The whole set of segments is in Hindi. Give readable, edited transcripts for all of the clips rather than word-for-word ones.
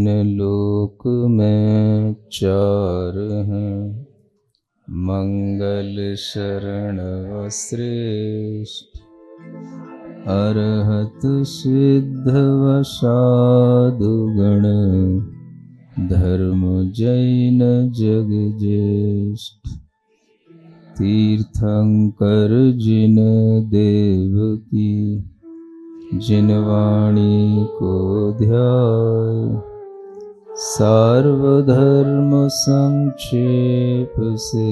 तीन लोक में चार हैं, मंगल शरण श्रेष्ठ, अरहत सिद्ध वसादु गण, धर्म जैन जग ज्येष्ठ। तीर्थंकर जिन देव की, जिन वाणी को ध्याय, सार्वधर्म संक्षेप से,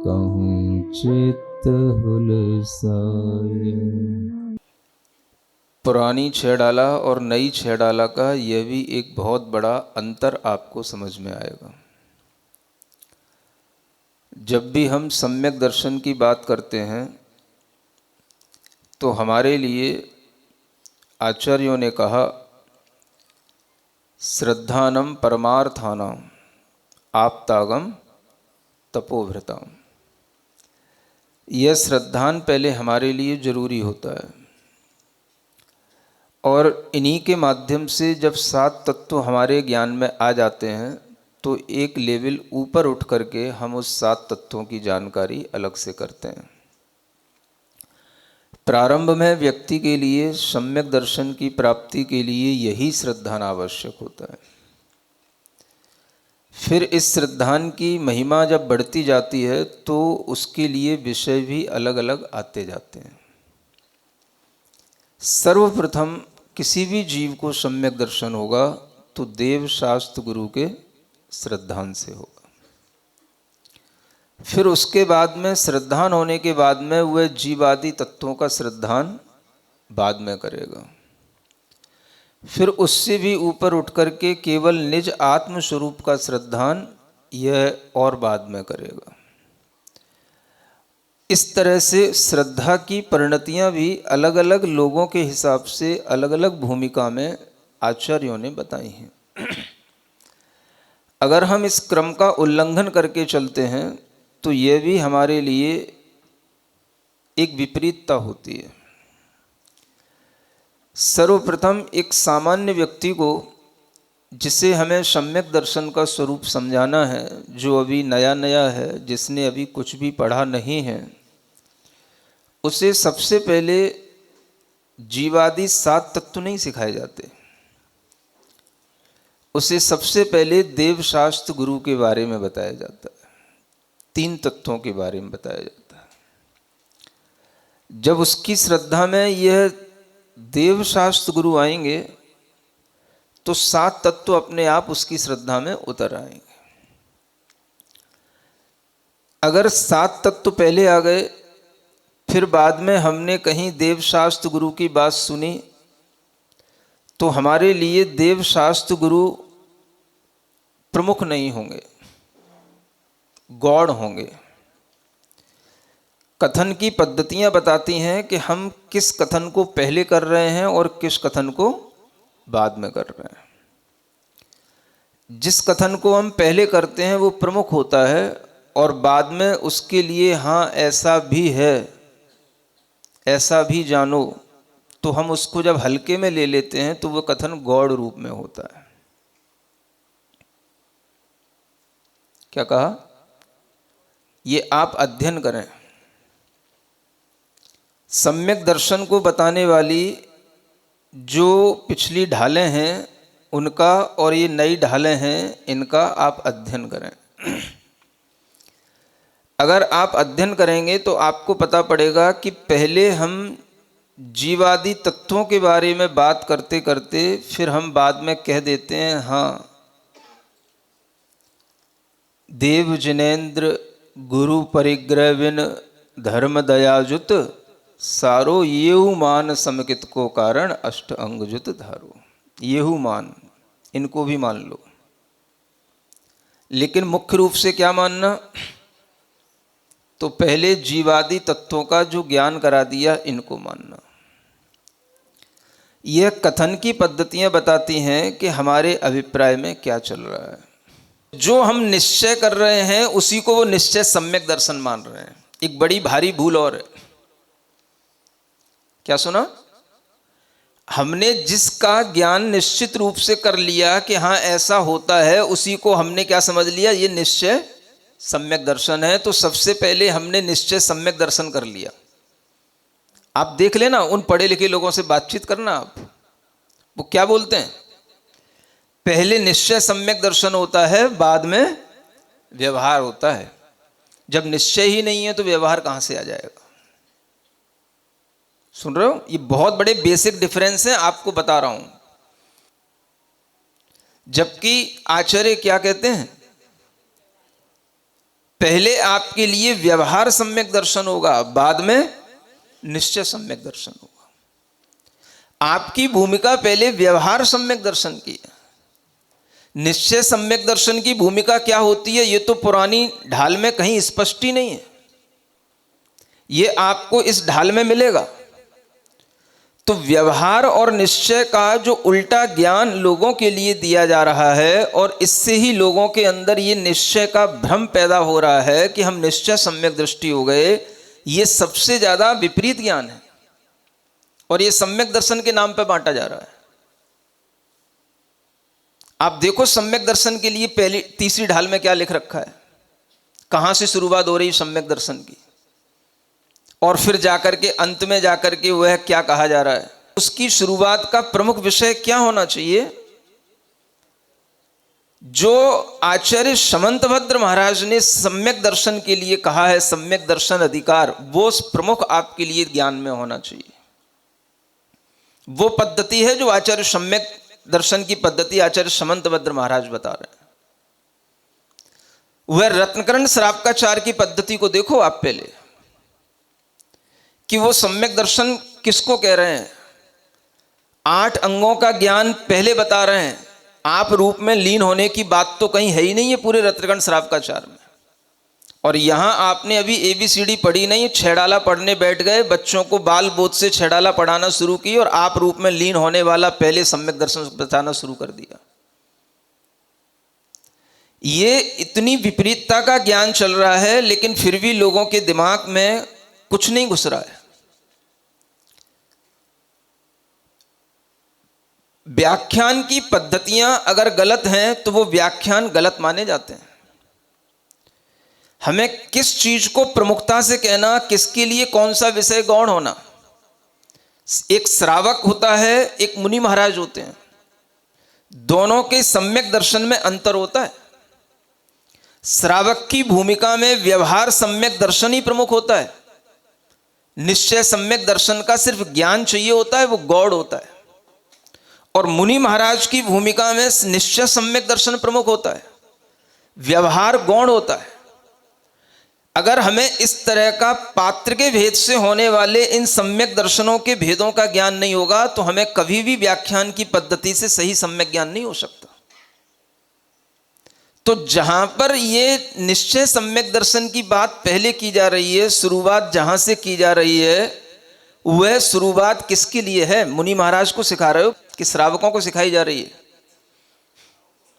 कहूँ चित्त हुलसाए। पुरानी छह डाला और नई छह डाला का यह भी एक बहुत बड़ा अंतर आपको समझ में आएगा। जब भी हम सम्यक दर्शन की बात करते हैं तो हमारे लिए आचार्यों ने कहा, श्रद्धानम परमार्थानाम आप्तागम तपोभृताम। यह श्रद्धान पहले हमारे लिए जरूरी होता है, और इन्हीं के माध्यम से जब सात तत्व हमारे ज्ञान में आ जाते हैं तो एक लेवल ऊपर उठ करके हम उस सात तत्वों की जानकारी अलग से करते हैं। प्रारंभ में व्यक्ति के लिए सम्यक दर्शन की प्राप्ति के लिए यही श्रद्धान आवश्यक होता है। फिर इस श्रद्धान की महिमा जब बढ़ती जाती है तो उसके लिए विषय भी अलग अलग आते जाते हैं। सर्वप्रथम किसी भी जीव को सम्यक दर्शन होगा तो देव शास्त्र गुरु के श्रद्धान से होगा। फिर उसके बाद में श्रद्धान होने के बाद में वह जीवादि तत्वों का श्रद्धान बाद में करेगा। फिर उससे भी ऊपर उठ करके केवल निज आत्म स्वरूप का श्रद्धान यह और बाद में करेगा। इस तरह से श्रद्धा की परिणतियां भी अलग अलग लोगों के हिसाब से अलग अलग भूमिका में आचार्यों ने बताई हैं। अगर हम इस क्रम का उल्लंघन करके चलते हैं तो यह भी हमारे लिए एक विपरीतता होती है। सर्वप्रथम एक सामान्य व्यक्ति को, जिसे हमें सम्यक दर्शन का स्वरूप समझाना है, जो अभी नया नया है, जिसने अभी कुछ भी पढ़ा नहीं है, उसे सबसे पहले जीवादि सात तत्व नहीं सिखाए जाते। उसे सबसे पहले देव शास्त्र गुरु के बारे में बताया जाता है, तीन तत्वों के बारे में बताया जाता है। जब उसकी श्रद्धा में यह देव शास्त्र गुरु आएंगे तो सात तत्व अपने आप उसकी श्रद्धा में उतर आएंगे। अगर सात तत्व पहले आ गए, फिर बाद में हमने कहीं देव शास्त्र गुरु की बात सुनी, तो हमारे लिए देव शास्त्र गुरु प्रमुख नहीं होंगे, गौड़ होंगे। कथन की पद्धतियां बताती हैं कि हम किस कथन को पहले कर रहे हैं और किस कथन को बाद में कर रहे हैं। जिस कथन को हम पहले करते हैं वो प्रमुख होता है, और बाद में उसके लिए हाँ ऐसा भी है, ऐसा भी जानो, तो हम उसको जब हल्के में ले लेते हैं तो वो कथन गौड़ रूप में होता है। क्या कहा? ये आप अध्ययन करें। सम्यक दर्शन को बताने वाली जो पिछली ढालें हैं उनका, और ये नई ढालें हैं इनका आप अध्ययन करें। अगर आप अध्ययन करेंगे तो आपको पता पड़ेगा कि पहले हम जीवादि तत्वों के बारे में बात करते करते फिर हम बाद में कह देते हैं हाँ, देव जिनेन्द्र गुरु परिग्रह विन धर्म दयाजुत, सारो येहु मान समकित को कारण अष्ट अंगजुत धारो। येहु मान, इनको भी मान लो, लेकिन मुख्य रूप से क्या मानना? तो पहले जीवादि तत्वों का जो ज्ञान करा दिया इनको मानना। यह कथन की पद्धतियां बताती हैं कि हमारे अभिप्राय में क्या चल रहा है। जो हम निश्चय कर रहे हैं उसी को वो निश्चय सम्यक दर्शन मान रहे हैं। एक बड़ी भारी भूल और है। क्या सुना? हमने जिसका ज्ञान निश्चित रूप से कर लिया कि हाँ ऐसा होता है, उसी को हमने क्या समझ लिया, ये निश्चय सम्यक दर्शन है। तो सबसे पहले हमने निश्चय सम्यक दर्शन कर लिया। आप देख लेना, उन पढ़े लिखे लोगों से बातचीत करना आप, वो क्या बोलते हैं, पहले निश्चय सम्यक दर्शन होता है, बाद में व्यवहार होता है। जब निश्चय ही नहीं है तो व्यवहार कहां से आ जाएगा। सुन रहे हो, ये बहुत बड़े बेसिक डिफरेंस है, आपको बता रहा हूं। जबकि आचार्य क्या कहते हैं, पहले आपके लिए व्यवहार सम्यक दर्शन होगा, बाद में निश्चय सम्यक दर्शन होगा। आपकी भूमिका पहले व्यवहार सम्यक दर्शन की है। निश्चय सम्यक दर्शन की भूमिका क्या होती है, ये तो पुरानी ढाल में कहीं स्पष्ट ही नहीं है, ये आपको इस ढाल में मिलेगा। तो व्यवहार और निश्चय का जो उल्टा ज्ञान लोगों के लिए दिया जा रहा है, और इससे ही लोगों के अंदर ये निश्चय का भ्रम पैदा हो रहा है कि हम निश्चय सम्यक दृष्टि हो गए, ये सबसे ज्यादा विपरीत ज्ञान है। और ये सम्यक दर्शन के नाम पर बांटा जा रहा है। आप देखो सम्यक दर्शन के लिए पहली तीसरी ढाल में क्या लिख रखा है, कहां से शुरुआत हो रही है सम्यक दर्शन की, और फिर जाकर के अंत में जाकर के वह क्या कहा जा रहा है। उसकी शुरुआत का प्रमुख विषय क्या होना चाहिए, जो आचार्य समंतभद्र महाराज ने सम्यक दर्शन के लिए कहा है, सम्यक दर्शन अधिकार, वो प्रमुख आपके लिए ज्ञान में होना चाहिए। वो पद्धति है जो आचार्य सम्यक दर्शन की पद्धति आचार्य समंतभद्र महाराज बता रहे हैं। वह रत्नकरण श्रावकाचार्य की पद्धति को देखो आप पहले, कि वो सम्यक दर्शन किसको कह रहे हैं। 8 अंगों का ज्ञान पहले बता रहे हैं, आप रूप में लीन होने की बात तो कहीं है ही नहीं है पूरे रत्नकरण श्रावकाचार्य में। और यहां आपने अभी ABCD पढ़ी नहीं, छेड़ाला पढ़ने बैठ गए, बच्चों को बाल बोध से छेड़ाला पढ़ाना शुरू की, और आप रूप में लीन होने वाला पहले सम्यक दर्शन बताना शुरू कर दिया। ये इतनी विपरीतता का ज्ञान चल रहा है, लेकिन फिर भी लोगों के दिमाग में कुछ नहीं घुस रहा है। व्याख्यान की पद्धतियां अगर गलत हैं तो वो व्याख्यान गलत माने जाते हैं। हमें किस चीज को प्रमुखता से कहना, किसके लिए कौन सा विषय गौण होना। एक श्रावक होता है, एक मुनि महाराज होते हैं, दोनों के सम्यक दर्शन में अंतर होता है। श्रावक की भूमिका में व्यवहार सम्यक दर्शन ही प्रमुख होता है, निश्चय सम्यक दर्शन का सिर्फ ज्ञान चाहिए होता है, वो गौड़ होता है। और मुनि महाराज की भूमिका में निश्चय सम्यक दर्शन प्रमुख होता है, व्यवहार गौण होता है। अगर हमें इस तरह का पात्र के भेद से होने वाले इन सम्यक दर्शनों के भेदों का ज्ञान नहीं होगा, तो हमें कभी भी व्याख्यान की पद्धति से सही सम्यक ज्ञान नहीं हो सकता। तो जहां पर ये निश्चय सम्यक दर्शन की बात पहले की जा रही है, शुरुआत जहां से की जा रही है, वह शुरुआत किसके लिए है, मुनि महाराज को सिखा रहे हो कि श्रावकों को सिखाई जा रही है,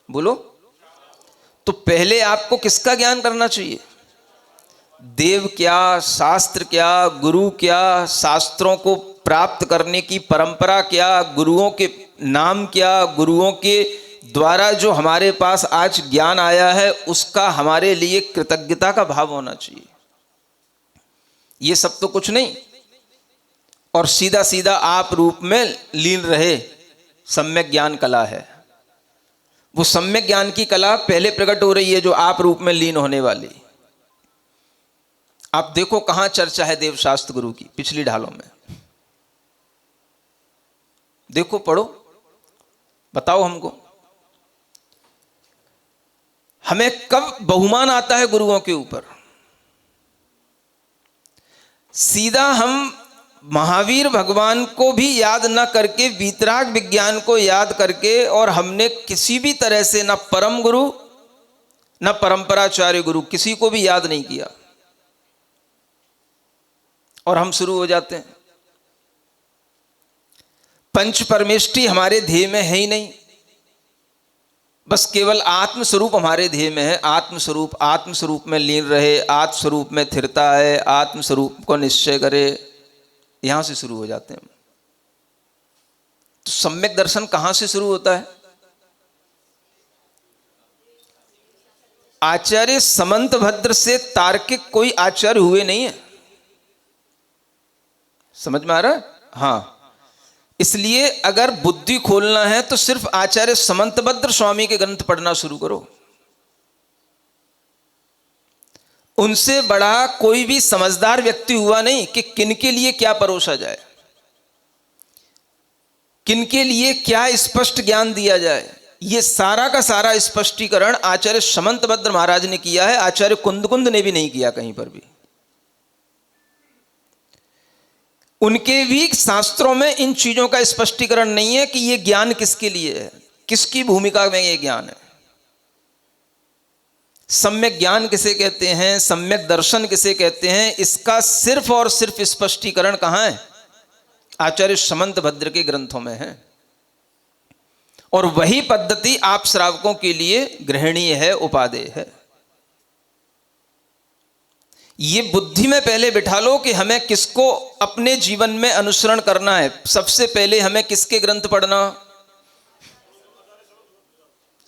बोलो। तो पहले आपको किसका ज्ञान करना चाहिए, देव क्या, शास्त्र क्या, गुरु क्या, शास्त्रों को प्राप्त करने की परंपरा क्या, गुरुओं के नाम क्या, गुरुओं के द्वारा जो हमारे पास आज ज्ञान आया है उसका हमारे लिए कृतज्ञता का भाव होना चाहिए। ये सब तो कुछ नहीं, और सीधा सीधा आप रूप में लीन रहे, सम्यक ज्ञान कला है। वो सम्यक ज्ञान की कला पहले प्रकट हो रही है जो आप रूप में लीन होने वाली। आप देखो कहां चर्चा है देवशास्त्र गुरु की, पिछली ढालों में देखो, पढ़ो, बताओ हमको, हमें कब बहुमान आता है गुरुओं के ऊपर। सीधा हम महावीर भगवान को भी याद न करके, वीतराग विज्ञान को याद करके, और हमने किसी भी तरह से न परम गुरु न परंपराचार्य गुरु किसी को भी याद नहीं किया, और हम शुरू हो जाते हैं। पंच परमेष्टि हमारे ध्येय में है ही नहीं, बस केवल आत्मस्वरूप हमारे ध्येय में है। आत्मस्वरूप में लीन रहे, आत्मस्वरूप में स्थिरता है, आत्मस्वरूप को निश्चय करे, यहां से शुरू हो जाते हैं। तो सम्यक दर्शन कहां से शुरू होता है? आचार्य समंतभद्र से तार्किक कोई आचार्य हुए नहीं है। समझ में आ रहा है? हाँ, इसलिए अगर बुद्धि खोलना है तो सिर्फ आचार्य समंतभद्र स्वामी के ग्रंथ पढ़ना शुरू करो। उनसे बड़ा कोई भी समझदार व्यक्ति हुआ नहीं कि किनके लिए क्या परोसा जाए, किनके लिए क्या स्पष्ट ज्ञान दिया जाए। ये सारा का सारा स्पष्टीकरण आचार्य समंतभद्र महाराज ने किया है, आचार्य कुंदकुंद ने भी नहीं किया कहीं पर भी। उनके भी शास्त्रों में इन चीजों का स्पष्टीकरण नहीं है कि ये ज्ञान किसके लिए है, किसकी भूमिका में ये ज्ञान है। सम्यक ज्ञान किसे कहते हैं, सम्यक दर्शन किसे कहते हैं, इसका सिर्फ और सिर्फ स्पष्टीकरण कहां है? आचार्य समंतभद्र के ग्रंथों में है। और वही पद्धति आप श्रावकों के लिए ग्रहणीय है, उपादेय है। ये बुद्धि में पहले बिठा लो कि हमें किसको अपने जीवन में अनुसरण करना है। सबसे पहले हमें किसके ग्रंथ पढ़ना?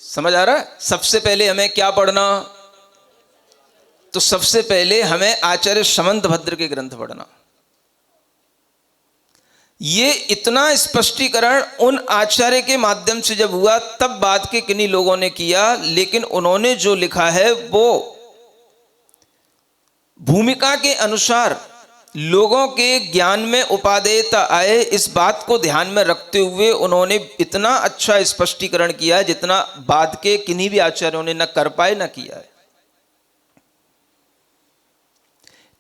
समझ आ रहा है? सबसे पहले हमें क्या पढ़ना? तो सबसे पहले हमें आचार्य समंतभद्र के ग्रंथ पढ़ना। ये इतना स्पष्टीकरण उन आचार्य के माध्यम से जब हुआ तब बाद के किन्हीं लोगों ने किया, लेकिन उन्होंने जो लिखा है वो भूमिका के अनुसार लोगों के ज्ञान में उपादेयता आए, इस बात को ध्यान में रखते हुए उन्होंने इतना अच्छा स्पष्टीकरण किया जितना बाद के किन्हीं भी आचार्यों ने न कर पाए न किया है।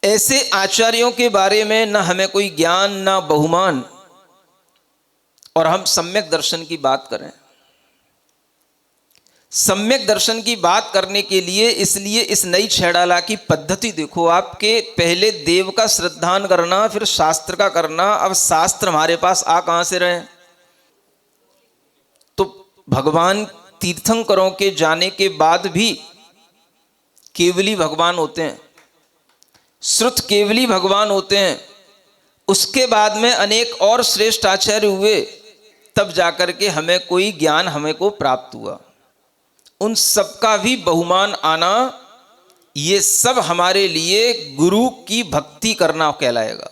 ऐसे आचार्यों के बारे में न हमें कोई ज्ञान न बहुमान, और हम सम्यक दर्शन की बात करें। सम्यक दर्शन की बात करने के लिए इसलिए इस नई छेड़ाला की पद्धति देखो आपके, पहले देव का श्रद्धान करना, फिर शास्त्र का करना। अब शास्त्र हमारे पास आ कहां से रहे? तो भगवान तीर्थंकरों के जाने के बाद भी केवली भगवान होते हैं, श्रुत केवली भगवान होते हैं। उसके बाद में अनेक और श्रेष्ठ आचार्य हुए, तब जाकर के हमें कोई ज्ञान हमें को प्राप्त हुआ। उन सबका भी बहुमान आना, ये सब हमारे लिए गुरु की भक्ति करना कहलाएगा।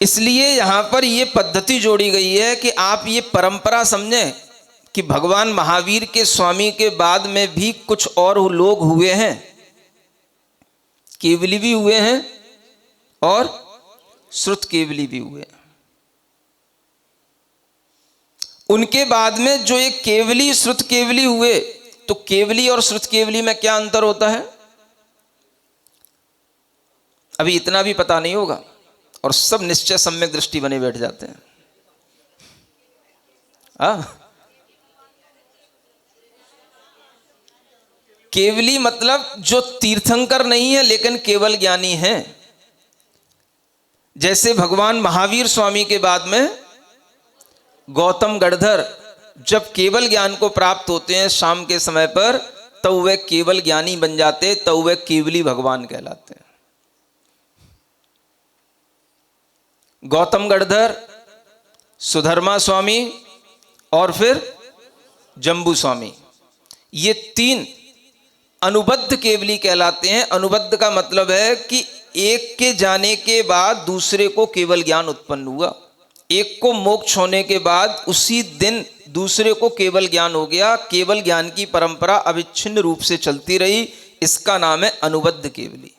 इसलिए यहां पर यह पद्धति जोड़ी गई है कि आप ये परंपरा समझें कि भगवान महावीर के स्वामी के बाद में भी कुछ और लोग हुए हैं, केवली भी हुए हैं और श्रुत केवली भी हुए हैं। उनके बाद में जो एक केवली श्रुत केवली हुए, तो केवली और श्रुत केवली में क्या अंतर होता है अभी इतना भी पता नहीं होगा, और सब निश्चय सम्यक दृष्टि बने बैठ जाते हैं। केवली मतलब जो तीर्थंकर नहीं है लेकिन केवल ज्ञानी है। जैसे भगवान महावीर स्वामी के बाद में गौतम गढ़धर जब केवल ज्ञान को प्राप्त होते हैं शाम के समय पर, तब वह केवल ज्ञानी बन जाते, तब वह केवली भगवान कहलाते हैं। गौतम गढ़धर, सुधर्मा स्वामी और फिर जम्बू स्वामी, ये तीन अनुबद्ध केवली कहलाते हैं। अनुबद्ध का मतलब है कि एक के जाने के बाद दूसरे को केवल ज्ञान उत्पन्न हुआ, एक को मोक्ष होने के बाद उसी दिन दूसरे को केवल ज्ञान हो गया। केवल ज्ञान की परंपरा अविच्छिन्न रूप से चलती रही, इसका नाम है अनुबद्ध केवली।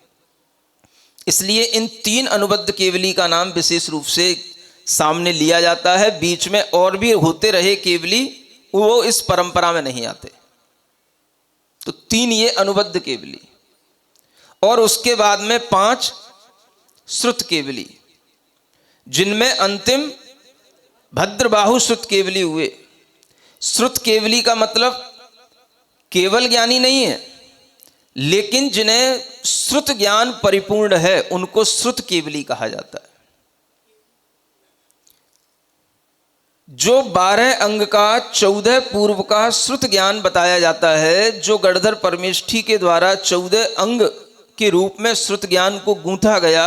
इसलिए इन तीन अनुबद्ध केवली का नाम विशेष रूप से सामने लिया जाता है। बीच में और भी होते रहे केवली, वो इस परंपरा में नहीं आते। तो तीन ये अनुबद्ध केवली, और उसके बाद में 5 श्रुत केवली, जिनमें अंतिम भद्रबाहु श्रुत केवली हुए। श्रुत केवली का मतलब केवल ज्ञानी नहीं है, लेकिन जिन्हें श्रुत ज्ञान परिपूर्ण है उनको श्रुत केवली कहा जाता है। जो 12 अंग का 14 पूर्व का श्रुत ज्ञान बताया जाता है, जो गढ़धर परमेष्ठी के द्वारा 14 अंग के रूप में श्रुत ज्ञान को गूंथा गया,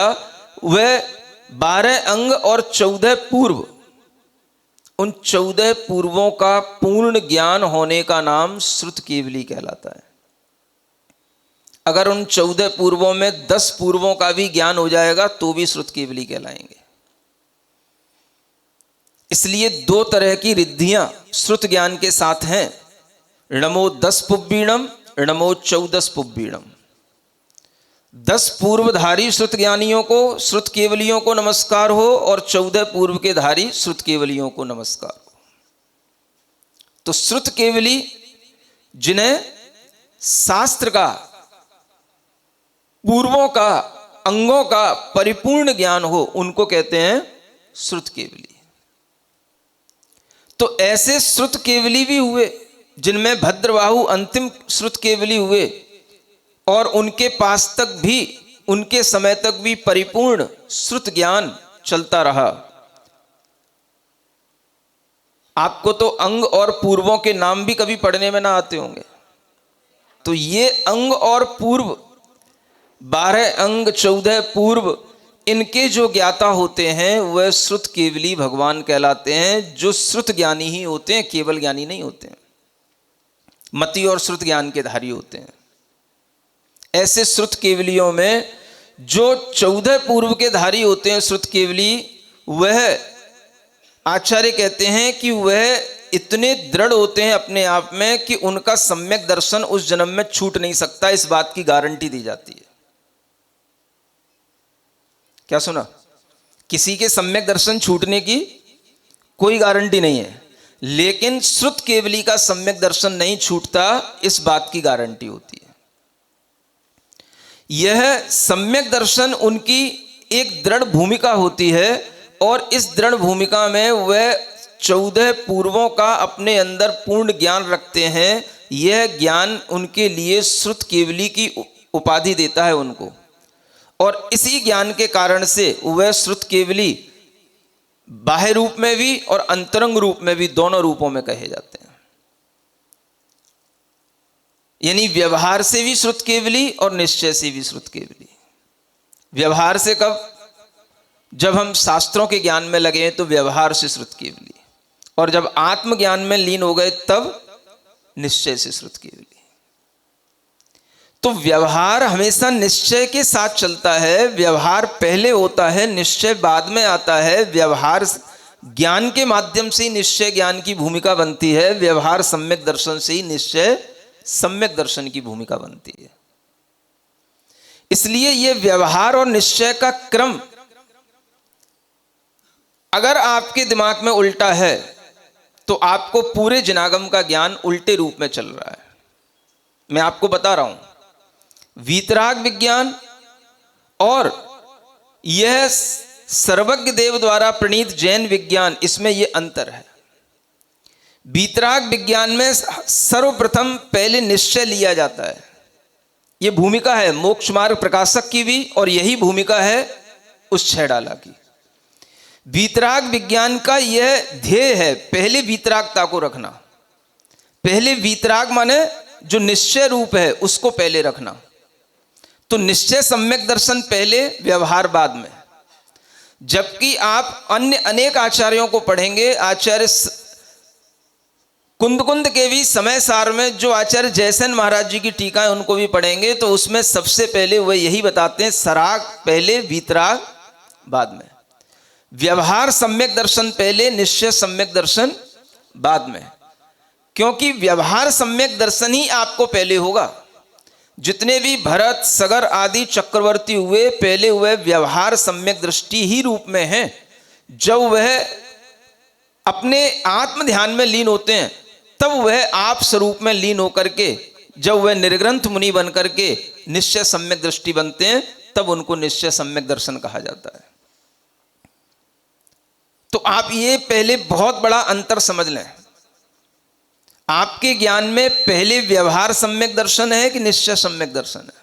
वह 12 अंग और 14 पूर्व, उन 14 पूर्वों का पूर्ण ज्ञान होने का नाम श्रुत केवली कहलाता है। अगर उन 14 पूर्वों में 10 पूर्वों का भी ज्ञान हो जाएगा तो भी श्रुत केवली कहलाएंगे। इसलिए 2 तरह की रिद्धियां श्रुत ज्ञान के साथ हैं, णमो 10 पुब्बीणम, णमो 14 पुब्बीणम। 10 पूर्वधारी श्रुत ज्ञानियों को, श्रुत केवलियों को नमस्कार हो, और 14 पूर्व के धारी श्रुत केवलियों को नमस्कार हो। तो श्रुत केवली जिन्हें शास्त्र का, पूर्वों का, अंगों का परिपूर्ण ज्ञान हो, उनको कहते हैं श्रुत केवली। तो ऐसे श्रुत केवली भी हुए जिनमें भद्रबाहु अंतिम श्रुत केवली हुए, और उनके पास तक भी, उनके समय तक भी परिपूर्ण श्रुत ज्ञान चलता रहा। आपको तो अंग और पूर्वों के नाम भी कभी पढ़ने में ना आते होंगे। तो ये अंग और पूर्व, 12 अंग 14 पूर्व, इनके जो ज्ञाता होते हैं वह श्रुत केवली भगवान कहलाते हैं, जो श्रुत ज्ञानी ही होते हैं, केवल ज्ञानी नहीं होते हैं, मति और श्रुत ज्ञान के धारी होते हैं। ऐसे श्रुत केवलियों में जो 14 पूर्व के धारी होते हैं श्रुत केवली, वह आचार्य कहते हैं कि वह इतने दृढ़ होते हैं अपने आप में कि उनका सम्यक दर्शन उस जन्म में छूट नहीं सकता, इस बात की गारंटी दी जाती है। क्या सुना? किसी के सम्यक दर्शन छूटने की कोई गारंटी नहीं है, लेकिन श्रुत केवली का सम्यक दर्शन नहीं छूटता, इस बात की गारंटी होती है। यह सम्यक दर्शन उनकी एक दृढ़ भूमिका होती है, और इस दृढ़ भूमिका में वह 14 पूर्वों का अपने अंदर पूर्ण ज्ञान रखते हैं। यह ज्ञान उनके लिए श्रुत केवली की उपाधि देता है उनको, और इसी ज्ञान के कारण से वह श्रुत केवली बाह्य रूप में भी और अंतरंग रूप में भी, दोनों रूपों में कहे जाते हैं। यानी व्यवहार से भी श्रुत केवली और निश्चय से भी श्रुत केवली। व्यवहार से कब? जब हम शास्त्रों के ज्ञान में लगे तो व्यवहार से श्रुत केवली, और जब आत्मज्ञान में लीन हो गए तब निश्चय से श्रुत केवली। तो व्यवहार हमेशा निश्चय के साथ चलता है। व्यवहार पहले होता है, निश्चय बाद में आता है। व्यवहार ज्ञान के माध्यम से ही निश्चय ज्ञान की भूमिका बनती है। व्यवहार सम्यक दर्शन से ही निश्चय सम्यक दर्शन की भूमिका बनती है। इसलिए यह व्यवहार और निश्चय का क्रम अगर आपके दिमाग में उल्टा है तो आपको पूरे जिनागम का ज्ञान उल्टे रूप में चल रहा है। मैं आपको बता रहा हूं, वीतराग विज्ञान और यह सर्वज्ञ देव द्वारा प्रणीत जैन विज्ञान, इसमें यह अंतर है। वीतराग विज्ञान में सर्वप्रथम पहले निश्चय लिया जाता है। यह भूमिका है मोक्ष मार्ग प्रकाशक की भी, और यही भूमिका है उस छैडाला की। वीतराग विज्ञान का यह ध्येय है, पहले वीतरागता को रखना। पहले वीतराग माने जो निश्चय रूप है उसको पहले रखना। तो निश्चय सम्यक दर्शन पहले, व्यवहार बाद में। जबकि आप अन्य अनेक आचार्यों को पढ़ेंगे, आचार्य कुंद के भी समय सार में जो आचार्य जयसेन महाराज जी की टीका है उनको भी पढ़ेंगे, तो उसमें सबसे पहले वह यही बताते हैं, सराग पहले वीतराग बाद में। व्यवहार सम्यक दर्शन पहले, निश्चय सम्यक दर्शन बाद में। क्योंकि व्यवहार सम्यक दर्शन ही आपको पहले होगा। जितने भी भरत, सगर आदि चक्रवर्ती हुए, पहले हुए व्यवहार सम्यक दृष्टि ही रूप में हैं। जब वह अपने आत्म ध्यान में लीन होते हैं तब वह आप स्वरूप में लीन होकर के, जब वह निर्ग्रंथ मुनि बन करके निश्चय सम्यक दृष्टि बनते हैं, तब उनको निश्चय सम्यक दर्शन कहा जाता है। तो आप ये पहले बहुत बड़ा अंतर समझ लें। आपके ज्ञान में पहले व्यवहार सम्यक दर्शन है कि निश्चय सम्यक दर्शन है,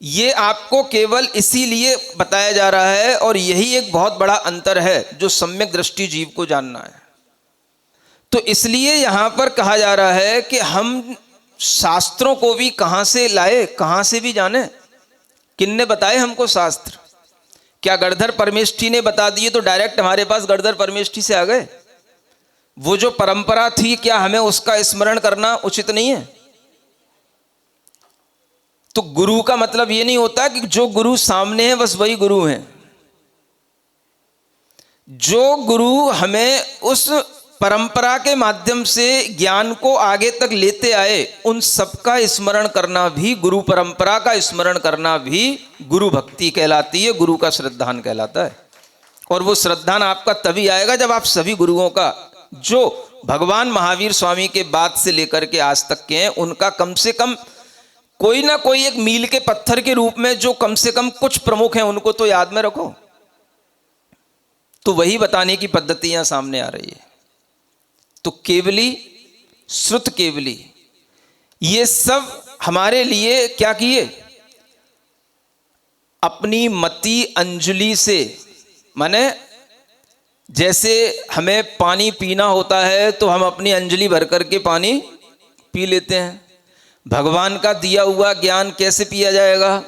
ये आपको केवल इसीलिए बताया जा रहा है, और यही एक बहुत बड़ा अंतर है जो सम्यक दृष्टि जीव को जानना है। तो इसलिए यहां पर कहा जा रहा है कि हम शास्त्रों को भी कहां से लाए, कहां से भी जाने। किन्ने बताए हमको शास्त्र? क्या गणधर परमेष्ठी ने बता दिए तो डायरेक्ट हमारे पास गणधर परमेष्ठी से आ गए? वो जो परंपरा थी, क्या हमें उसका स्मरण करना उचित नहीं है? तो गुरु का मतलब ये नहीं होता कि जो गुरु सामने है बस वही गुरु है। जो गुरु हमें उस परंपरा के माध्यम से ज्ञान को आगे तक लेते आए, उन सबका स्मरण करना भी, गुरु परंपरा का स्मरण करना भी गुरु भक्ति कहलाती है, गुरु का श्रद्धान कहलाता है। और वो श्रद्धान आपका तभी आएगा जब आप सभी गुरुओं का, जो भगवान महावीर स्वामी के बाद से लेकर के आज तक के हैं, उनका कम से कम कोई ना कोई एक मील के पत्थर के रूप में जो कम से कम कुछ प्रमुख हैं, उनको तो याद में रखो। तो वही बताने की पद्धतियां सामने आ रही है। तो केवली, श्रुत केवली, ये सब हमारे लिए क्या किए? अपनी मति अंजलि से, माने जैसे हमें पानी पीना होता है तो हम अपनी अंजलि भर करके पानी पी लेते हैं। भगवान का दिया हुआ ज्ञान कैसे पिया जाएगा?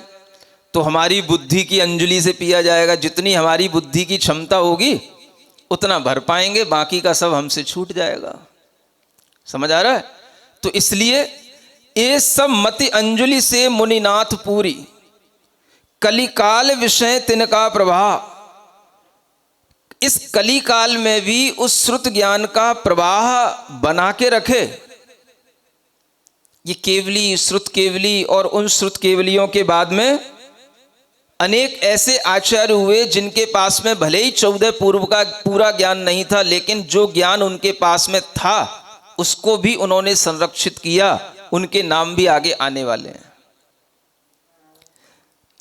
तो हमारी बुद्धि की अंजलि से पिया जाएगा। जितनी हमारी बुद्धि की क्षमता होगी उतना भर पाएंगे, बाकी का सब हमसे छूट जाएगा। समझ आ रहा है? तो इसलिए ये सब मति अंजलि से मुनिनाथ पूरी, कलिकाल विषय तिनका प्रवाह। इस कलिकाल में भी उस श्रुत ज्ञान का प्रवाह बना के रखे। ये केवली, श्रुत केवली, और उन श्रुत केवलियों के बाद में अनेक ऐसे आचार्य हुए जिनके पास में भले ही 14 पूर्व का पूरा ज्ञान नहीं था, लेकिन जो ज्ञान उनके पास में था उसको भी उन्होंने संरक्षित किया। उनके नाम भी आगे आने वाले हैं।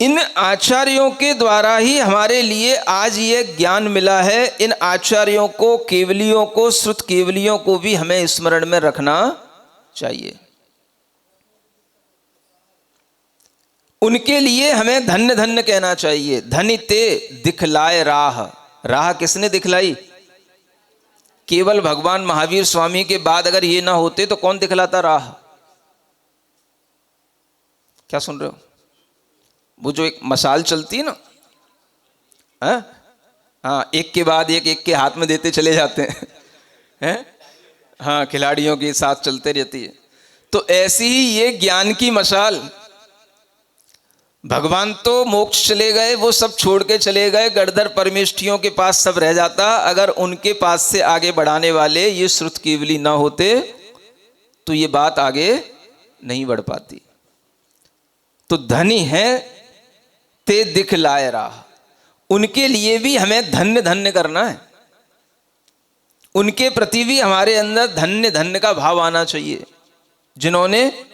इन आचार्यों के द्वारा ही हमारे लिए आज ये ज्ञान मिला है। इन आचार्यों को, केवलियों को, श्रुत केवलियों को भी हमें स्मरण में रखना चाहिए। उनके लिए हमें धन्य धन्य कहना चाहिए। धन्य ते दिखलाए राह। राह किसने दिखलाई? केवल भगवान महावीर स्वामी के बाद अगर ये ना होते तो कौन दिखलाता राह? क्या सुन रहे हो? वो जो एक मशाल चलती है ना, हाँ, एक के बाद एक, एक के हाथ में देते चले जाते हैं, हाँ, खिलाड़ियों के साथ चलते रहती है। तो ऐसी ही ये ज्ञान की मशाल, भगवान तो मोक्ष चले गए, वो सब छोड़ के चले गए, गणधर परमेष्ठियों के पास सब रह जाता। अगर उनके पास से आगे बढ़ाने वाले ये श्रुत केवली ना होते तो ये बात आगे नहीं बढ़ पाती। तो धनी है ते दिखलाए राह। उनके लिए भी हमें धन्य धन्य करना है। उनके प्रति भी हमारे अंदर धन्य धन्य का भाव आना चाहिए, जिन्होंने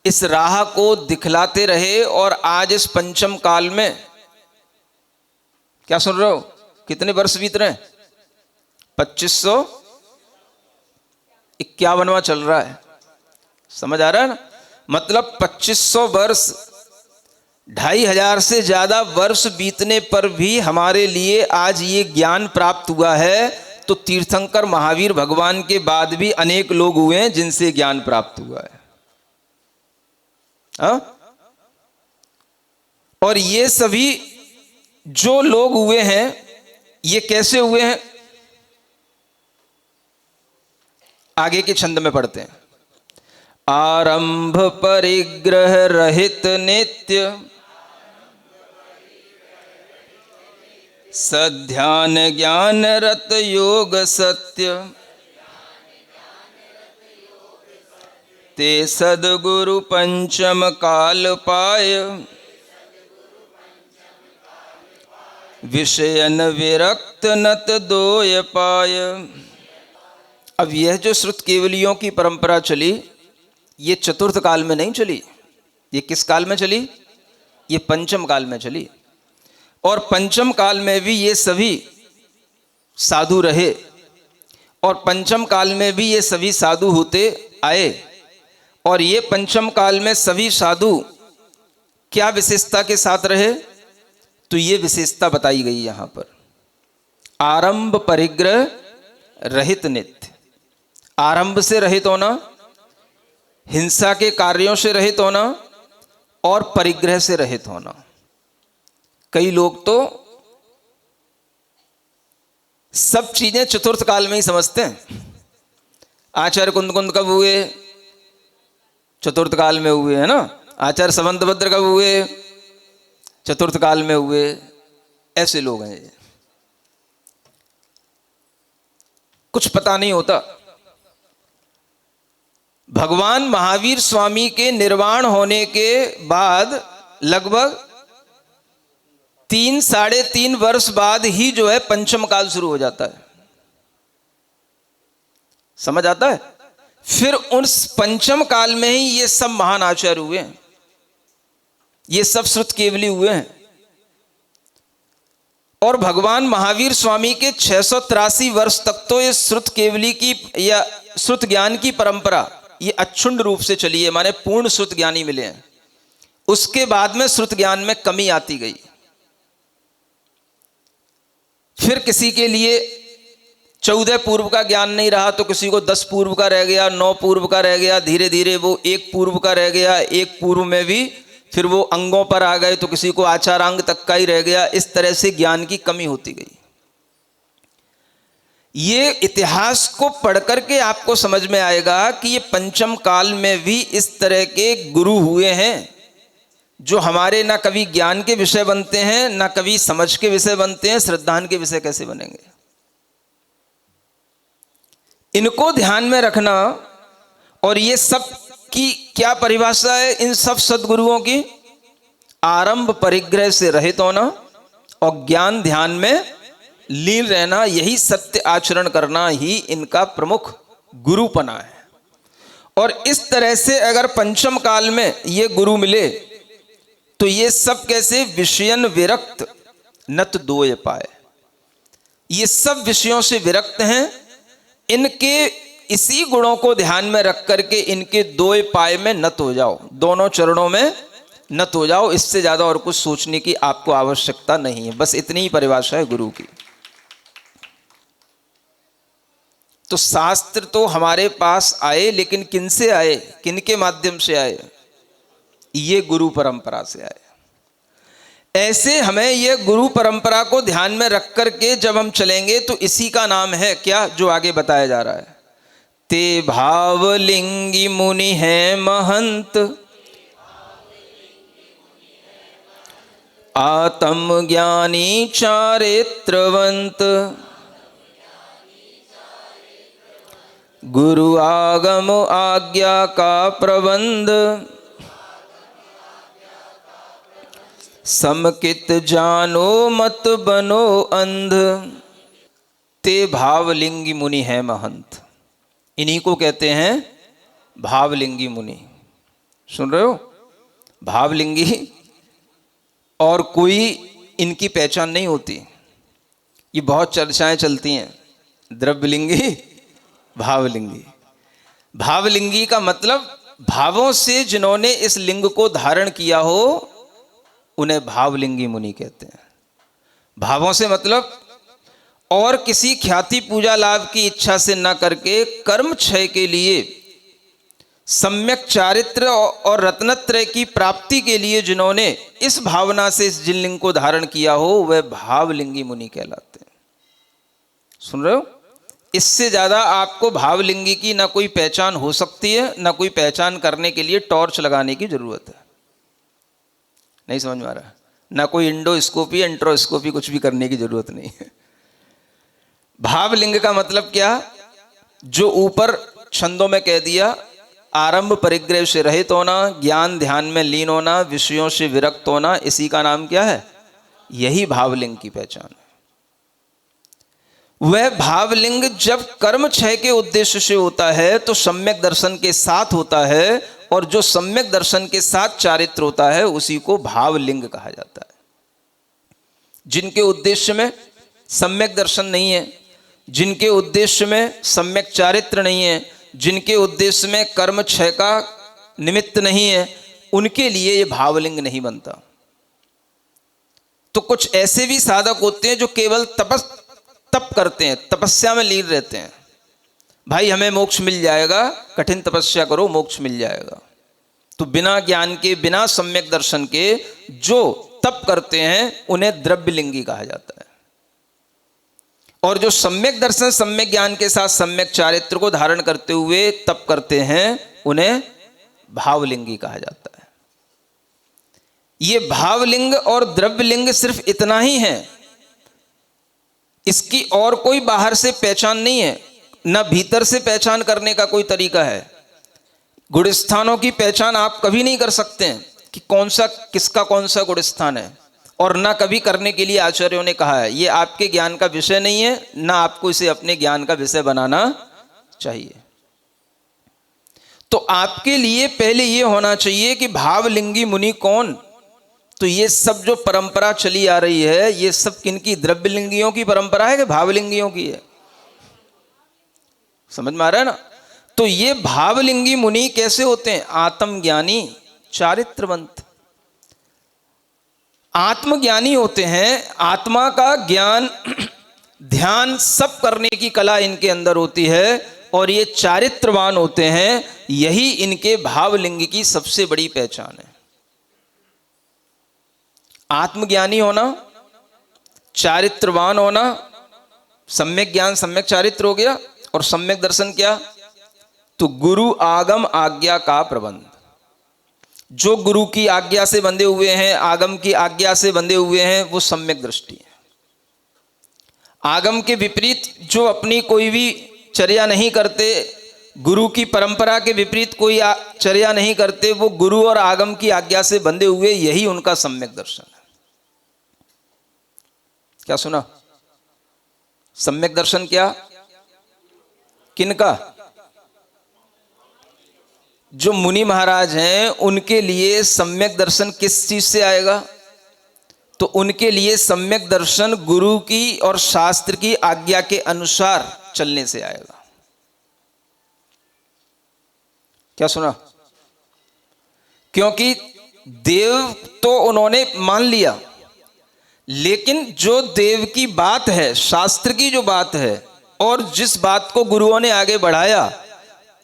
इस राह को दिखलाते रहे। और आज इस पंचम काल में, क्या सुन रहे हो, कितने वर्ष बीत रहे हैं? 2551वां चल रहा है। समझ आ रहा है ना? मतलब 2500 वर्ष, 2500 से ज्यादा वर्ष बीतने पर भी हमारे लिए आज ये ज्ञान प्राप्त हुआ है। तो तीर्थंकर महावीर भगवान के बाद भी अनेक लोग हुए हैं जिनसे ज्ञान प्राप्त हुआ है। और ये सभी जो लोग हुए हैं, ये कैसे हुए हैं? आगे के छंद में पढ़ते हैं। आरंभ परिग्रह रहित नित्य, सध्यान ज्ञान रत योग सत्य, ते सदगुरु पंचम काल पाय, विषयन विरक्त नत दोय पाय। अब यह जो श्रुत केवलियों की परंपरा चली, ये चतुर्थ काल में नहीं चली। ये किस काल में चली? ये पंचम काल में चली। और पंचम काल में भी ये सभी साधु रहे, और पंचम काल में भी ये सभी साधु होते आए। और ये पंचम काल में सभी साधु क्या विशेषता के साथ रहे? तो ये विशेषता बताई गई यहां पर। आरंभ परिग्रह रहित नित्य। आरंभ से रहित होना, हिंसा के कार्यों से रहित होना, और परिग्रह से रहित होना। कई लोग तो सब चीजें चतुर्थ काल में ही समझते हैं। आचार्य कुंद कब हुए? चतुर्थ काल में हुए, है ना। आचार्य समंतभद्र कब हुए? चतुर्थ काल में हुए। ऐसे लोग हैं ये, कुछ पता नहीं होता। भगवान महावीर स्वामी के निर्वाण होने के बाद लगभग 3-3.5 वर्ष बाद ही जो है पंचम काल शुरू हो जाता है। समझ आता है? फिर उस पंचम काल में ही ये सब महान आचार्य हुए हैं, ये सब श्रुत केवली हुए हैं। और भगवान महावीर स्वामी के 683 वर्ष तक तो ये श्रुत केवली की या श्रुत ज्ञान की परंपरा ये अक्षुण्ण रूप से चली है, माने पूर्ण श्रुत ज्ञानी मिले हैं। उसके बाद में श्रुत ज्ञान में कमी आती गई। फिर किसी के लिए 14 पूर्व का ज्ञान नहीं रहा तो किसी को 10 पूर्व का रह गया, 9 पूर्व का रह गया, धीरे धीरे वो 1 पूर्व का रह गया, 1 पूर्व में भी फिर वो अंगों पर आ गए तो किसी को आचारांग तक का ही रह गया। इस तरह से ज्ञान की कमी होती गई। ये इतिहास को पढ़ करके आपको समझ में आएगा कि ये पंचम काल में भी इस तरह के गुरु हुए हैं जो हमारे ना कभी ज्ञान के विषय बनते हैं, ना कभी समझ के विषय बनते हैं। श्रद्धान के विषय कैसे बनेंगे? इनको ध्यान में रखना। और ये सब की क्या परिभाषा है इन सब सद्गुरुओं की? आरंभ परिग्रह से रहित होना और ज्ञान ध्यान में लीन रहना, यही सत्य आचरण करना ही इनका प्रमुख गुरुपना है। और इस तरह से अगर पंचम काल में ये गुरु मिले तो ये सब कैसे? विषयन विरक्त नत दोय पाए। ये सब विषयों से विरक्त हैं। इनके इसी गुणों को ध्यान में रख करके इनके दोय पाए में नत हो जाओ, दोनों चरणों में नत हो जाओ। इससे ज्यादा और कुछ सोचने की आपको आवश्यकता नहीं है। बस इतनी ही परिभाषा है गुरु की। तो शास्त्र तो हमारे पास आए, लेकिन किन से आए? किन के माध्यम से आए? ये गुरु परंपरा से आए। ऐसे हमें ये गुरु परंपरा को ध्यान में रख करके जब हम चलेंगे तो इसी का नाम है क्या, जो आगे बताया जा रहा है। ते भावलिंगी मुनि है महंत, आत्म ज्ञानी चारित्रवंत, गुरु आगम आज्ञा का प्रबंध, समकित जानो मत बनो अंध। ते भावलिंगी मुनि है महंत, इन्हीं को कहते हैं भावलिंगी मुनि। सुन रहे हो? भावलिंगी, और कोई इनकी पहचान नहीं होती। ये बहुत चर्चाएं चलती हैं, द्रव्यलिंगी, भावलिंगी। भावलिंगी का मतलब भावों से जिन्होंने इस लिंग को धारण किया हो उन्हें भावलिंगी मुनि कहते हैं। भावों से मतलब और किसी ख्याति पूजा लाभ की इच्छा से न करके कर्म क्षय के लिए, सम्यक चारित्र और रत्नत्रय की प्राप्ति के लिए जिन्होंने इस भावना से इस जिन लिंग को धारण किया हो वह भावलिंगी मुनि कहलाते हैं। सुन रहे हो? इससे ज्यादा आपको भावलिंगी की ना कोई पहचान हो सकती है, ना कोई पहचान करने के लिए टॉर्च लगाने की जरूरत है। नहीं समझ में आ रहा? ना कोई इंडोस्कोपी एंट्रोस्कोपी कुछ भी करने की जरूरत नहीं है। भावलिंग का मतलब क्या? जो ऊपर छंदों में कह दिया, आरंभ परिग्रह से रहित होना, ज्ञान ध्यान में लीन होना, विषयों से विरक्त होना, इसी का नाम क्या है? यही भावलिंग की पहचान है। वह भावलिंग जब कर्म क्षय के उद्देश्य से होता है तो सम्यक दर्शन के साथ होता है, और जो सम्यक दर्शन के साथ चारित्र होता है उसी को भावलिंग कहा जाता है। जिनके उद्देश्य में सम्यक दर्शन नहीं है, जिनके उद्देश्य में सम्यक चारित्र नहीं है, जिनके उद्देश्य में कर्म क्षय का निमित्त नहीं है, उनके लिए ये भावलिंग नहीं बनता। तो कुछ ऐसे भी साधक होते हैं जो केवल तप करते हैं, तपस्या में लीन रहते हैं। भाई हमें मोक्ष मिल जाएगा, कठिन तपस्या करो मोक्ष मिल जाएगा। तो बिना ज्ञान के, बिना सम्यक दर्शन के जो तप करते हैं उन्हें द्रव्यलिंगी कहा जाता है। और जो सम्यक दर्शन सम्यक ज्ञान के साथ सम्यक चारित्र को धारण करते हुए तप करते हैं उन्हें भावलिंगी कहा जाता है। ये भावलिंग और द्रव्यलिंग सिर्फ इतना ही है, इसकी और कोई बाहर से पहचान नहीं है, ना भीतर से पहचान करने का कोई तरीका है। गुण स्थानों की पहचान आप कभी नहीं कर सकते हैं कि कौन सा किसका कौन सा गुण स्थान है, और ना कभी करने के लिए आचार्यों ने कहा है। ये आपके ज्ञान का विषय नहीं है, ना आपको इसे अपने ज्ञान का विषय बनाना चाहिए। तो आपके लिए पहले ये होना चाहिए कि भावलिंगी मुनि कौन। तो ये सब जो परंपरा चली आ रही है, ये सब किनकी, द्रव्यलिंगियों की परंपरा है कि भावलिंगियों की है? समझ में आ रहा है ना? तो ये भावलिंगी मुनि कैसे होते हैं? आत्मज्ञानी चारित्रवंत आत्मज्ञानी होते हैं। आत्मा का ज्ञान ध्यान सब करने की कला इनके अंदर होती है, और ये चारित्रवान होते हैं। यही इनके भावलिंग की सबसे बड़ी पहचान है। आत्मज्ञानी होना, चारित्रवान होना, सम्यक ज्ञान सम्यक चारित्र हो गया। और सम्यक दर्शन क्या? तो गुरु आगम आज्ञा का प्रबंध। जो गुरु की आज्ञा से बंधे हुए हैं, आगम की आज्ञा से बंधे हुए हैं, वो सम्यक दृष्टि है। आगम के विपरीत जो अपनी कोई भी चर्या नहीं करते, गुरु की परंपरा के विपरीत कोई चर्या नहीं करते, वो गुरु और आगम की आज्ञा से बंधे हुए, यही उनका सम्यक दर्शन है। क्या सुना? सम्यक दर्शन क्या? किनका? जो मुनि महाराज हैं उनके लिए सम्यक दर्शन किस चीज से आएगा? तो उनके लिए सम्यक दर्शन गुरु की और शास्त्र की आज्ञा के अनुसार चलने से आएगा। क्या सुना? क्योंकि देव तो उन्होंने मान लिया, लेकिन जो देव की बात है, शास्त्र की जो बात है, और जिस बात को गुरुओं ने आगे बढ़ाया,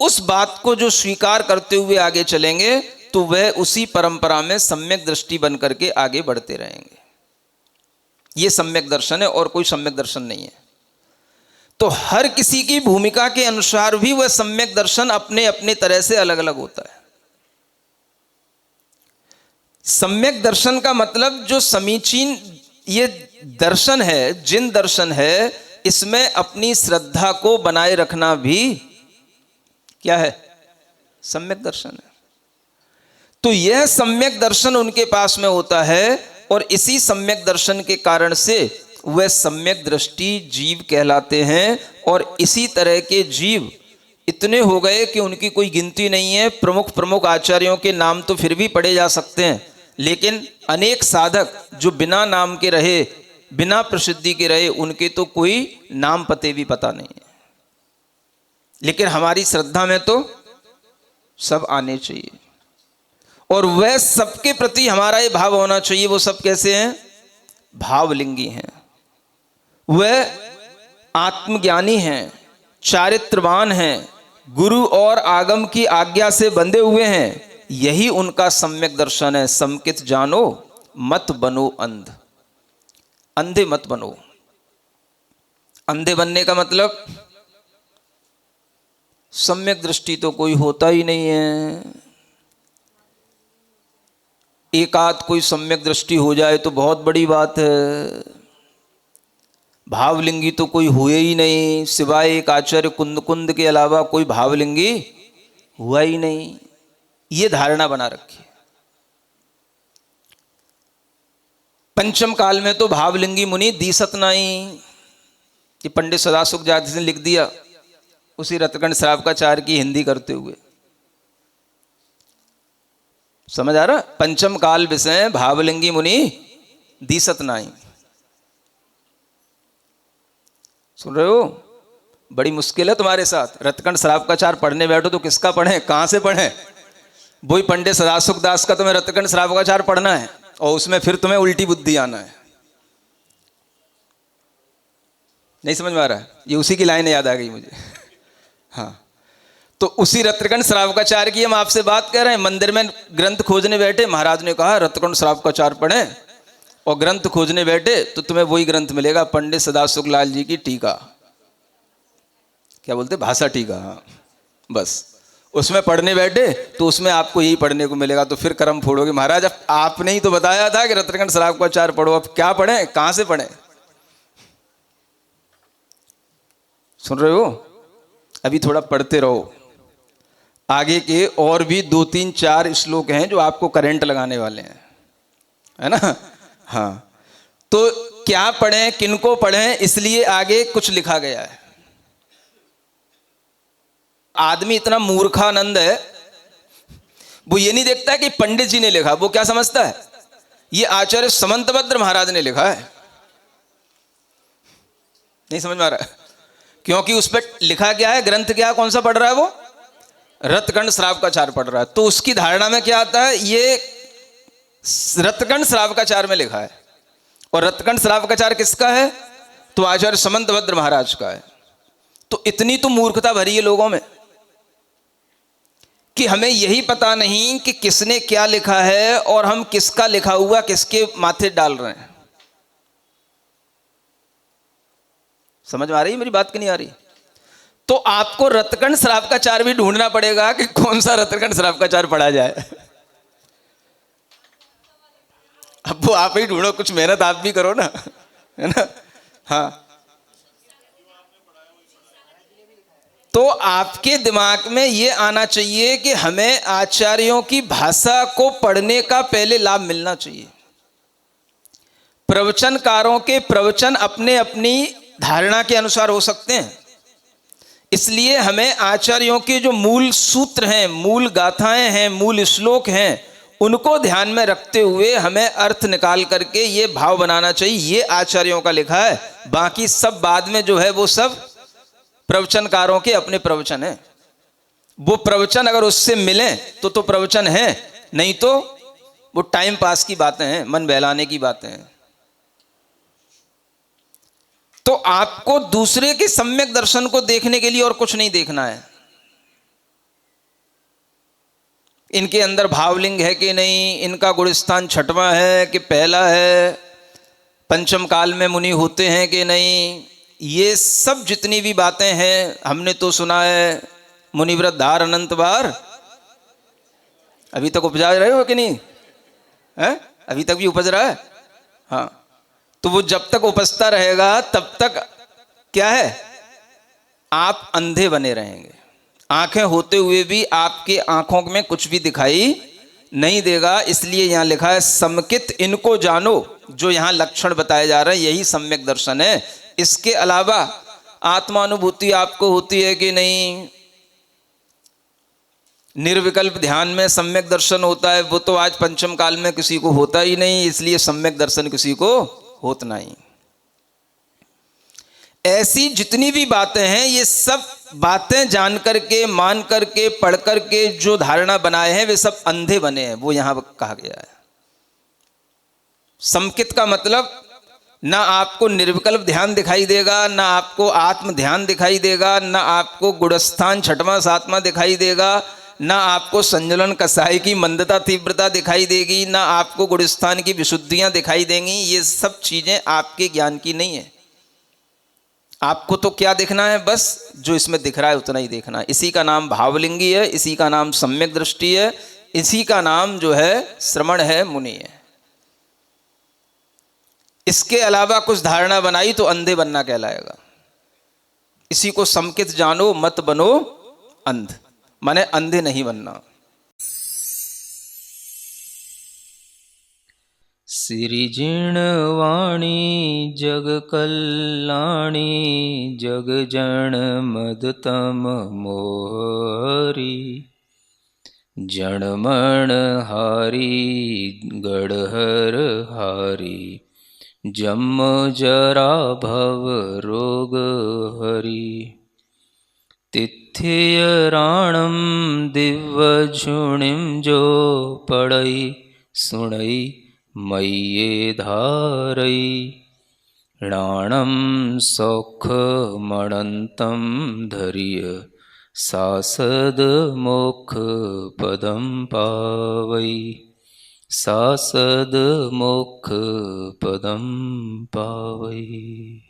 उस बात को जो स्वीकार करते हुए आगे चलेंगे, तो वह उसी परंपरा में सम्यक दृष्टि बन करके आगे बढ़ते रहेंगे। यह सम्यक दर्शन है, और कोई सम्यक दर्शन नहीं है। तो हर किसी की भूमिका के अनुसार भी वह सम्यक दर्शन अपने अपने तरह से अलग अलग होता है। सम्यक दर्शन का मतलब जो समीचीन ये दर्शन है, जिन दर्शन है, इसमें अपनी श्रद्धा को बनाए रखना भी क्या है? सम्यक दर्शन है। तो यह सम्यक दर्शन उनके पास में होता है, और इसी सम्यक दर्शन के कारण से वह सम्यक दृष्टि जीव कहलाते हैं। और इसी तरह के जीव इतने हो गए कि उनकी कोई गिनती नहीं है। प्रमुख प्रमुख आचार्यों के नाम तो फिर भी पढ़े जा सकते हैं, लेकिन अनेक साधक जो बिना नाम के रहे, बिना प्रसिद्धि के रहे, उनके तो कोई नाम पते भी पता नहीं है। लेकिन हमारी श्रद्धा में तो सब आने चाहिए, और वह सबके प्रति हमारा ये भाव होना चाहिए। वो सब कैसे हैं? भावलिंगी हैं। वह आत्मज्ञानी हैं, चारित्रवान हैं, गुरु और आगम की आज्ञा से बंधे हुए हैं। यही उनका सम्यक दर्शन है। समकित जानो मत बनो अंध। अंधे मत बनो। अंधे बनने का मतलब सम्यक दृष्टि तो कोई होता ही नहीं है। एक आध कोई सम्यक दृष्टि हो जाए तो बहुत बड़ी बात है। भावलिंगी तो कोई हुए ही नहीं, सिवाय एक आचार्य कुंद के अलावा कोई भावलिंगी हुआ ही नहीं। ये धारणा बना रखी। पंचम काल में तो भावलिंगी मुनि दिसत नहीं। ये पंडित सदासुख जाति ने लिख दिया उसी रत्नगण श्रावकाचार्य की हिंदी करते हुए। समझ आ रहा? पंचम काल विषय भावलिंगी मुनि दिसत नहीं। सुन रहे हो? बड़ी मुश्किल है तुम्हारे साथ। रत्नगण श्रावकाचार्य पढ़ने बैठो तो किसका पढ़े, कहां से पढ़े? वही पंडित सदासुख दास का तुम्हें रत्नगण श्रावकाचार्य पढ़ना है, और उसमें फिर तुम्हें उल्टी बुद्धि आना है। नहीं समझ में आ रहा है? ये उसी की लाइन याद आ गई मुझे। हाँ, तो उसी रत्नगण श्रावकाचार्य की हम आपसे बात कर रहे हैं। मंदिर में ग्रंथ खोजने बैठे, महाराज ने कहा रत्नगण श्रावकाचार्य पढ़ें। और ग्रंथ खोजने बैठे तो तुम्हें वही ग्रंथ मिलेगा, पंडित सदाशिव लाल जी की टीका, क्या बोलते, भाषा टीका, हाँ बस। उसमें पढ़ने बैठे तो उसमें आपको यही पढ़ने को मिलेगा, तो फिर कर्म फोड़ोगे। महाराज अब आपने ही तो बताया था कि रत्नखंड शराब का अचार पढ़ो, अब क्या पढ़ें, कहां से पढ़ें? सुन रहे हो? अभी थोड़ा पढ़ते रहो। आगे के और भी 2-3-4 श्लोक हैं जो आपको करंट लगाने वाले हैं, है ना? हाँ, तो क्या पढ़ें, किनको पढ़ें, इसलिए आगे कुछ लिखा गया है। आदमी इतना मूर्खानंद है, वो ये नहीं देखता है कि पंडित जी ने लिखा, वो क्या समझता है ये आचार्य समंतभद्र महाराज ने लिखा है। नहीं समझ में आ रहा है? क्योंकि उस पर लिखा क्या है, ग्रंथ क्या, कौन सा पढ़ रहा है वो? रत्नखंड शराब का अचार पढ़ रहा है। तो उसकी धारणा में क्या आता है, ये रत्नखंड शराब का अचार में लिखा है। और रत्नखंड शराब का अचार किसका है? तो आचार्य समंतभद्र महाराज का है। तो इतनी तो मूर्खता भरी है लोगों में कि हमें यही पता नहीं कि किसने क्या लिखा है और हम किसका लिखा हुआ किसके माथे डाल रहे हैं। समझ में आ रही है मेरी बात कि नहीं आ रही? तो आपको रत्नखंड शराब का अचार भी ढूंढना पड़ेगा कि कौन सा रत्नखंड शराब का अचार पढ़ा जाए। अब वो आप ही ढूंढो, कुछ मेहनत आप भी करो ना, है ना? हाँ, तो आपके दिमाग में ये आना चाहिए कि हमें आचार्यों की भाषा को पढ़ने का पहले लाभ मिलना चाहिए। प्रवचनकारों के प्रवचन अपने अपनी धारणा के अनुसार हो सकते हैं, इसलिए हमें आचार्यों के जो मूल सूत्र हैं, मूल गाथाएं हैं, मूल श्लोक हैं, उनको ध्यान में रखते हुए हमें अर्थ निकाल करके ये भाव बनाना चाहिए ये आचार्यों का लिखा है। बाकी सब बाद में जो है वो सब प्रवचनकारों के अपने प्रवचन हैं। वो प्रवचन अगर उससे मिले तो प्रवचन है, नहीं तो वो टाइम पास की बातें हैं, मन बहलाने की बातें हैं। तो आपको दूसरे के सम्यक दर्शन को देखने के लिए और कुछ नहीं देखना है। इनके अंदर भावलिंग है कि नहीं, इनका गुणस्थान छठवां है कि पहला है, पंचम काल में मुनि होते हैं कि नहीं, ये सब जितनी भी बातें हैं हमने तो सुना है, मुनिव्रत धार अनंत बार। अभी तक उपजा रहे हो कि नहीं है? अभी तक भी उपज रहा है? हाँ, तो वो जब तक उपजता रहेगा तब तक क्या है, आप अंधे बने रहेंगे। आंखें होते हुए भी आपके आंखों में कुछ भी दिखाई नहीं देगा। इसलिए यहां लिखा है समकित इनको जानो, जो यहां लक्षण बताए जा रहे हैं यही सम्यक दर्शन है। इसके अलावा आत्मानुभूति आपको होती है कि नहीं, निर्विकल्प ध्यान में सम्यक दर्शन होता है, वो तो आज पंचम काल में किसी को होता ही नहीं, इसलिए सम्यक दर्शन किसी को होता नहीं। ऐसी जितनी भी बातें हैं ये सब बातें जान करके, मान करके, पढ़ करके जो धारणा बनाए हैं वे सब अंधे बने हैं, वो यहां कहा गया है। समकित का मतलब ना आपको निर्विकल्प ध्यान दिखाई देगा, ना आपको आत्म ध्यान दिखाई देगा, ना आपको गुणस्थान छठवां सातवां दिखाई देगा, ना आपको संजलन कसाई की मंदता तीव्रता दिखाई देगी, ना आपको गुणस्थान की विशुद्धियां दिखाई देंगी। ये सब चीजें आपके ज्ञान की नहीं है। आपको तो क्या देखना है, बस जो इसमें दिख रहा है उतना ही देखना है। इसी का नाम भावलिंगी है, इसी का नाम सम्यक दृष्टि है, इसी का नाम जो है श्रमण है, मुनि है। इसके अलावा कुछ धारणा बनाई तो अंधे बनना कहलाएगा। इसी को समकित जानो, मत बनो अंध, माने अंधे नहीं बनना। सिरिजिण वाणी जग कल्याणी, जग जन मदतम मोहरी, जनमण हारी गढ़हर हारी, जम जरा भव रोग हरि, तिथ्य राणम दिव्य झुणिम जो पढ़ई सुणई मय्ये धारई, राणम सौख मणंतम धरिय, सासद मोक्ष पदम पावई, सा सद मोक्ष पदम पावई।